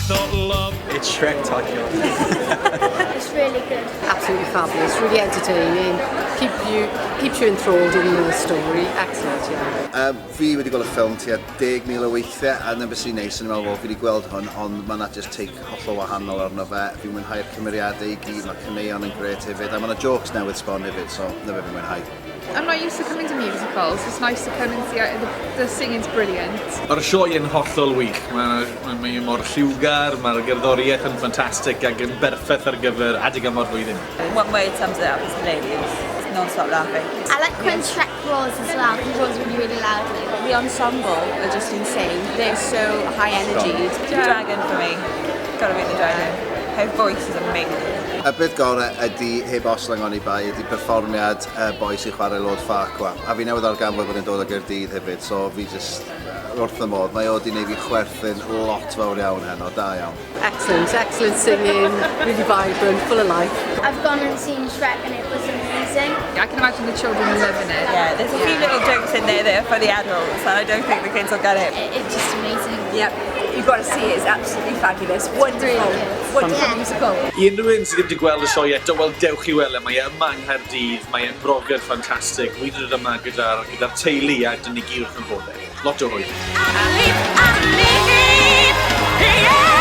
thought love. It's Shrek-tacular. It's really good. Absolutely fabulous, really entertaining, keeps you enthralled in the story. Excellent, yeah. Fi wedi gweld y ffilm tua 10,000 o weithiau a dyna beth sy'n neis yn ymwneud fi wedi gweld hwn, ond mae yna just take hollol wahanol arno fe. Fi'n mwynhau'r cymeriadau I gyd, mae caneuon yn gret hefyd, a mae yna jokes newydd sbon hefyd, so dyna fe fi'n mwynhau. I'm not used to coming to musicals. It's nice to come and see it. The singing's brilliant. Mae'r sioe yn hollol wych. Mae mor lliwgar, mae'r gerddoriaeth yn ffantastig ac yn berffaith ar gyfer adeg amor flwyddyn. One way it sums it up is Millennium. It's non-stop laughing. I like when Shrek roars as well. He roars really, really loudly. The ensemble are just insane. They're so high energy. Dragon for me. Gotta be the dragon. Her voice is amazing. Y beth gorau ydy, heb oslangon I bai, ydy perfformiad boi sy'n chwarae Lord Farquaad. A fi newydd arganfod bod yn dod o Gaerdydd hefyd, so fi just wrth y modd. Mae o wedi gwneud fi chwerthin lot fawr iawn heno, da iawn. Excellent singing, really vibrant, full of life. I've gone and seen Shrek and it was amazing. I can imagine the children loving it. Yeah, there's a few little jokes in there that are for the adults, and I don't think the kids will get it. It's just amazing. Yep, you've got to see it. It's absolutely fabulous. Wonderful. Wonderful musical. I unrhyw un sydd wedi gweld y sioe eto, wel dewch I weld, mae yma yng Nghaerdydd, mae e'n brofiad ffantastig. Wi wedi dod yma gyda'r teulu a dyn ni gyd wrth yn fodau. Lot o hwyl. I live, yeah.